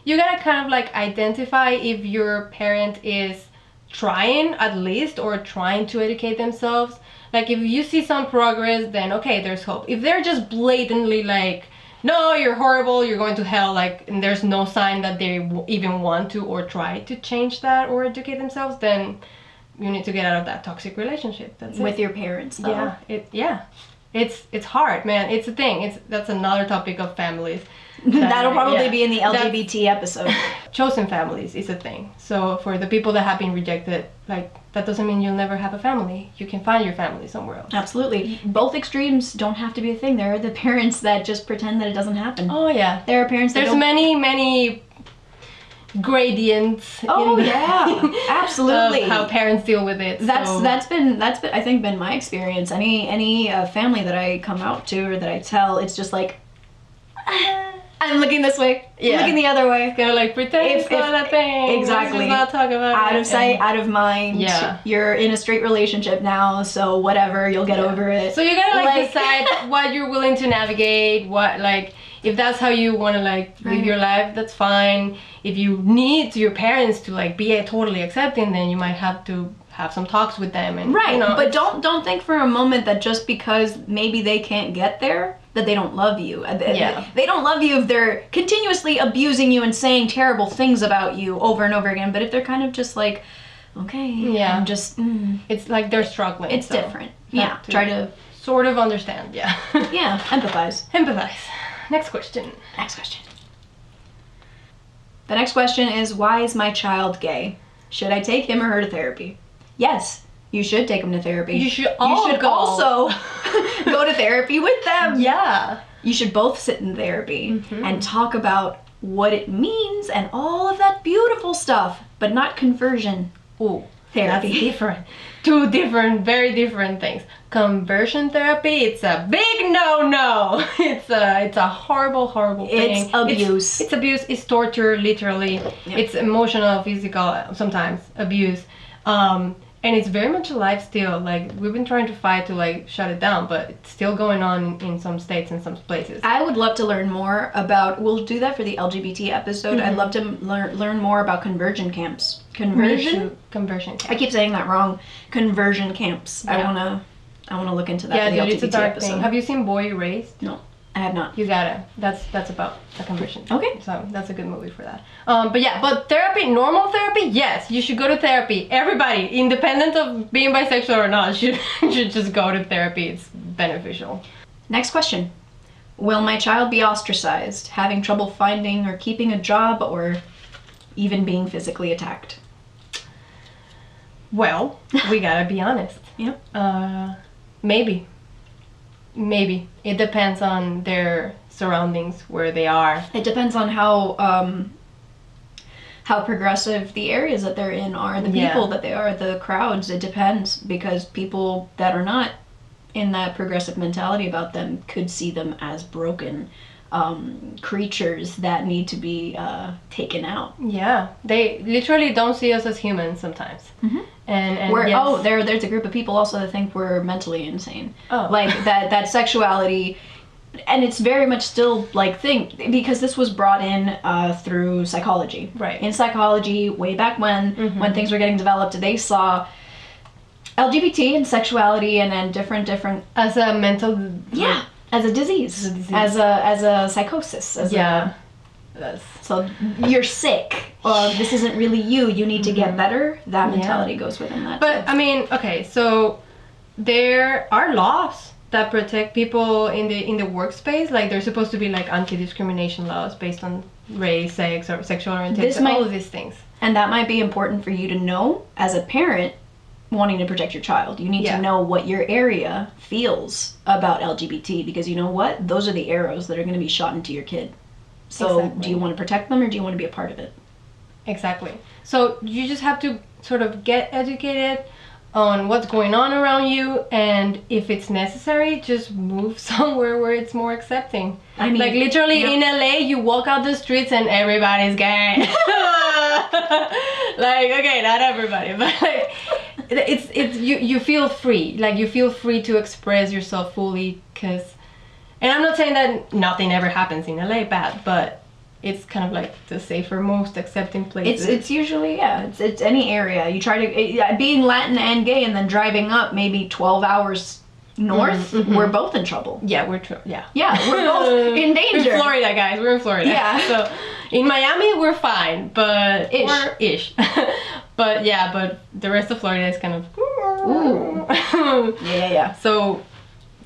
you gotta kind of like identify if your parent is trying at least, or trying to educate themselves. Like if you see some progress, then okay, there's hope. If they're just blatantly like, no, you're horrible, you're going to hell, like, and there's no sign that they even want to or try to change that or educate themselves, then you need to get out of that toxic relationship. That's with it. your parents, though. It's hard, man. It's a thing. That's another topic of families. That'll probably be in the LGBT episode. Chosen families is a thing. So for the people that have been rejected, like, that doesn't mean you'll never have a family. You can find your family somewhere else. Absolutely. Both extremes don't have to be a thing. There are the parents that just pretend that it doesn't happen. Oh yeah. There are parents that There's many gradients. Absolutely. Of how parents deal with it. That's been I think been my experience. Any family that I come out to or that I tell, it's just like, I'm looking this way, looking the other way. Kind of like pretend it's not a thing. Exactly. Let's just not talk about out it. of sight, out of mind. Yeah. You're in a straight relationship now, so whatever, you'll get over it. So you gotta like decide what you're willing to navigate, what, like, if that's how you want to like live your life, that's fine. If you need your parents to like be totally accepting, then you might have to have some talks with them, and you know, but don't think for a moment that just because maybe they can't get there, that they don't love you. They don't love you if they're continuously abusing you and saying terrible things about you over and over again. But if they're kind of just like, okay, I'm just it's like they're struggling. It's different. Yeah, try to sort of understand. Yeah. Yeah, empathize. Next question. The next question is, why is my child gay? Should I take him or her to therapy? Yes, you should take him to therapy. You should also go to therapy with them. Yeah. You should both sit in therapy and talk about what it means and all of that beautiful stuff, but not conversion. Ooh, therapy. That's different. Two different, very different things. Conversion therapy, it's a big no-no. It's a horrible thing. It's abuse. It's abuse. It's torture, literally. Yep. It's emotional, physical, sometimes abuse. And it's very much alive still. Like, we've been trying to fight to like shut it down, but it's still going on in some states and some places. I would love to learn more about, we'll do that for the LGBT episode. I'd love to learn more about conversion camps. Conversion camps. I keep saying that wrong. Conversion camps. Yeah. I wanna look into that for the LGBT it's a dark episode. thing. Have you seen Boy Erased? No, I have not. You gotta. That's about a conversion. Okay. So that's a good movie for that. But therapy, normal therapy, yes, you should go to therapy. Everybody, independent of being bisexual or not, should just go to therapy. It's beneficial. Next question. Will my child be ostracized, having trouble finding or keeping a job, or even being physically attacked? Well, we gotta be honest. Yep. Maybe. It depends on their surroundings, where they are. It depends on how progressive the areas that they're in are, the people that they are, the crowds. It depends, because people that are not in that progressive mentality about them could see them as broken creatures that need to be taken out. Yeah, they literally don't see us as humans sometimes. And there's a group of people also that think we're mentally insane. Oh. Like that sexuality, and it's very much still like because this was brought in through psychology. Right. In psychology, way back when things were getting developed, they saw LGBT and sexuality and different as a mental as a disease, as a psychosis, so you're sick, or this isn't really you, you need to get better. That mentality goes within that. But I mean, okay, so there are laws that protect people in the workspace. Like, there's supposed to be like anti-discrimination laws based on race, sex, or sexual orientation, all of these things. And that might be important for you to know as a parent wanting to protect your child. You need to know what your area feels about LGBT, because you know what? Those are the arrows that are going to be shot into your kid. So do you want to protect them, or do you want to be a part of it? Exactly. So you just have to sort of get educated on what's going on around you, and if it's necessary, just move somewhere where it's more accepting. I mean, like literally in LA, you walk out the streets and everybody's gay. Like, okay, not everybody, but like, it's you feel free. Like, you feel free to express yourself fully, because, and I'm not saying that nothing ever happens in LA bad, but it's kind of like the safer, most accepting places. It's usually, it's any area. You try to, being Latin and gay and then driving up maybe 12 hours north, we're both in trouble. Yeah, we're both in danger. In Florida, guys, we're in Florida. Yeah. So in Miami, we're fine, but ish. But yeah, but the rest of Florida is kind of. Ooh. Yeah. So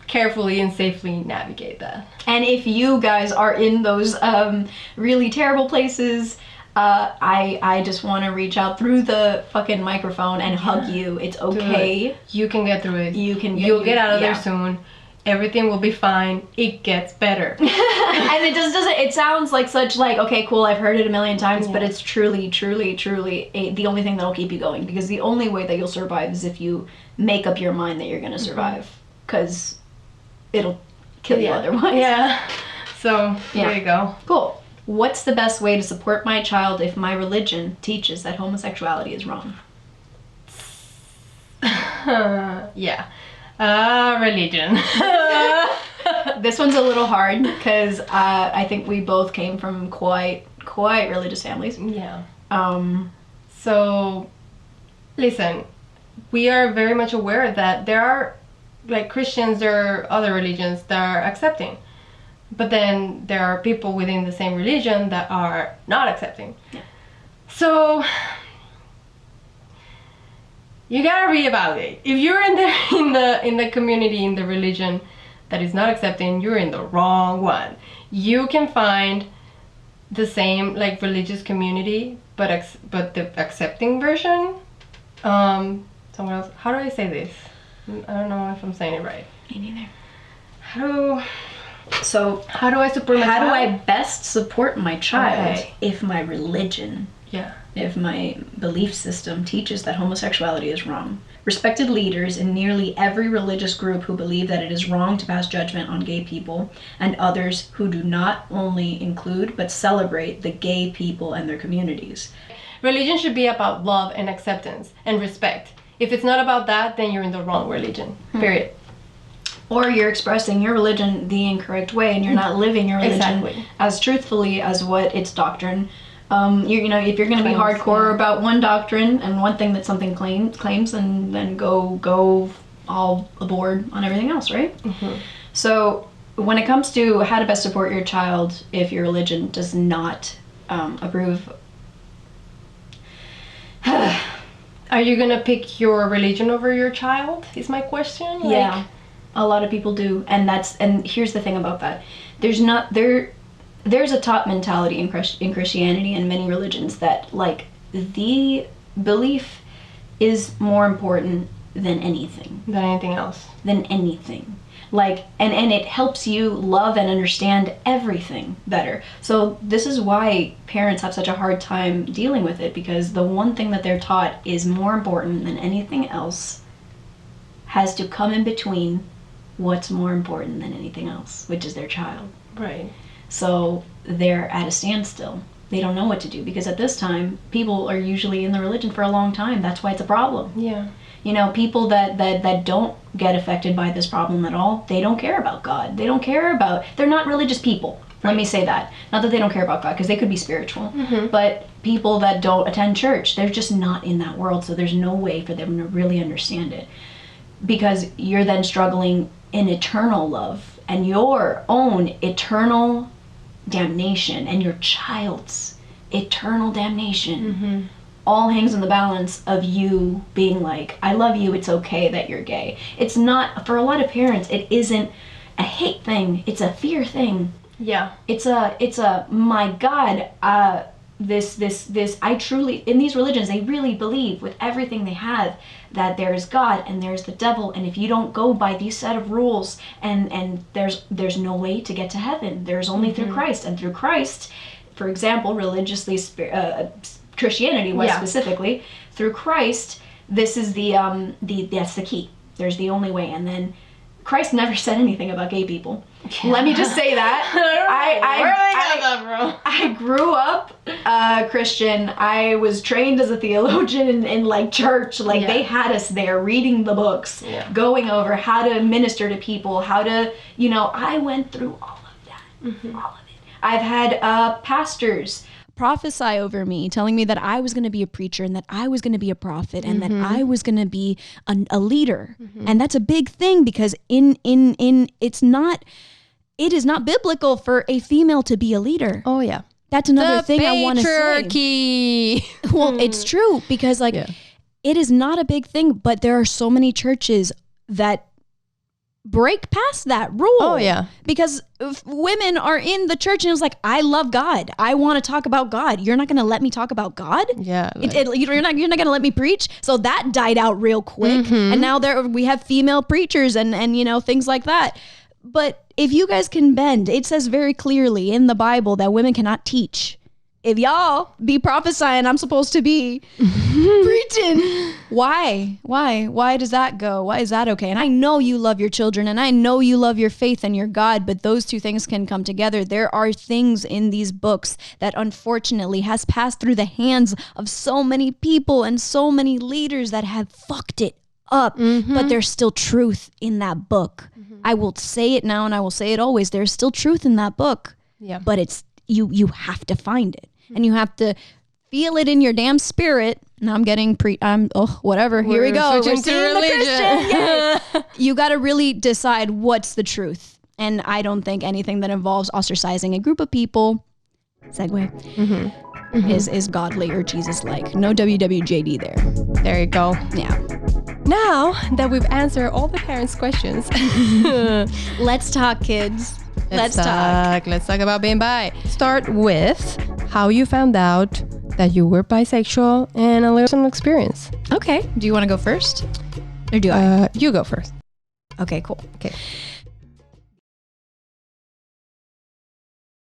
carefully and safely navigate that. And if you guys are in those really terrible places, I just want to reach out through the fucking microphone and hug you. It's okay. You can get through it. You'll get out of there soon. Everything will be fine. It gets better. And it just doesn't, it sounds like such like, okay, cool, I've heard it a million times, but it's truly the only thing that'll keep you going, because the only way that you'll survive is if you make up your mind that you're going to survive, because it'll kill you otherwise. Yeah. So, there you go. Cool. What's the best way to support my child if my religion teaches that homosexuality is wrong? Religion. This one's a little hard because I think we both came from quite religious families. Yeah. So, listen, we are very much aware that there are, like, Christians or other religions that are accepting. But then there are people within the same religion that are not accepting. Yeah. So you gotta reevaluate. If you're in the community, in the religion that is not accepting, you're in the wrong one. You can find the same like religious community, but the accepting version. Someone else. How do I say this? I don't know if I'm saying it right. Me neither. How do I support my child? How do I best support my child if my religion, if my belief system teaches that homosexuality is wrong? Respected leaders in nearly every religious group who believe that it is wrong to pass judgment on gay people, and others who do not only include but celebrate the gay people and their communities. Religion should be about love and acceptance and respect. If it's not about that, then you're in the wrong religion. Period. Or you're expressing your religion the incorrect way, and you're not living your religion as truthfully as what its doctrine. You know, if you're going to be hardcore about one doctrine and one thing that something claims, then go all aboard on everything else, right? Mm-hmm. So when it comes to how to best support your child if your religion does not approve. Are you going to pick your religion over your child, is my question? Yeah. A lot of people do, and here's the thing about that. There's a top mentality in Christianity and many religions that like the belief is more important than anything. Than anything else. Than anything. Like, and it helps you love and understand everything better. So this is why parents have such a hard time dealing with it, because the one thing that they're taught is more important than anything else has to come in between what's more important than anything else, which is their child. Right. So they're at a standstill. They don't know what to do, because at this time, people are usually in the religion for a long time. That's why it's a problem. Yeah. You know, people that don't get affected by this problem at all, they don't care about God. They don't care about, they're not religious people. Right. Let me say that. Not that they don't care about God, because they could be spiritual. Mm-hmm. But people that don't attend church, they're just not in that world. So there's no way for them to really understand it. Because you're then struggling in eternal love and your own eternal damnation and your child's eternal damnation all hangs in the balance of you being like, I love you, it's okay that you're gay. It's not, for a lot of parents, it isn't a hate thing, it's a fear thing. Yeah. It's a my God, this I truly, in these religions, they really believe with everything they have that there's God and there's the devil, and if you don't go by these set of rules, and there's no way to get to heaven. There's only through Christ, and through Christ, for example, religiously Christianity was specifically through Christ. This is that's the key. There's the only way, and then Christ never said anything about gay people. Let me just say that. I grew up Christian. I was trained as a theologian in like church. Like they had us there reading the books, going over how to minister to people, how to, I went through all of that. All of it. I've had pastors prophesy over me, telling me that I was going to be a preacher and that I was going to be a prophet and that I was going to be a leader. And that's a big thing because it is not biblical for a female to be a leader. Oh yeah. That's another thing I want to say. Patriarchy. Well, it's true because like it is not a big thing, but there are so many churches that break past that rule. Oh yeah. Because if women are in the church and it's like, I love God. I want to talk about God. You're not going to let me talk about God? Yeah. You're not going to let me preach? So that died out real quick. And now we have female preachers and you know, things like that. But if you guys can bend, it says very clearly in the Bible that women cannot teach. If y'all be prophesying, I'm supposed to be preaching. Why? Why does that go? Why is that okay? And I know you love your children and I know you love your faith and your God, but those two things can come together. There are things in these books that unfortunately has passed through the hands of so many people and so many leaders that have fucked it up, but there's still truth in that book. I will say it now and I will say it always. There's still truth in that book. Yeah. But it's you have to find it. And you have to feel it in your damn spirit. Now I'm getting whatever. Here we go. We're seeing the Christian. You got to really decide what's the truth. And I don't think anything that involves ostracizing a group of people, is godly or Jesus-like. No WWJD there. There you go. Yeah. Now that we've answered all the parents' questions, let's talk, kids. Let's talk. Let's talk about being bi. Start with how you found out that you were bisexual and a little some experience. Okay. Do you want to go first? Or do I? You go first. Okay, cool. Okay.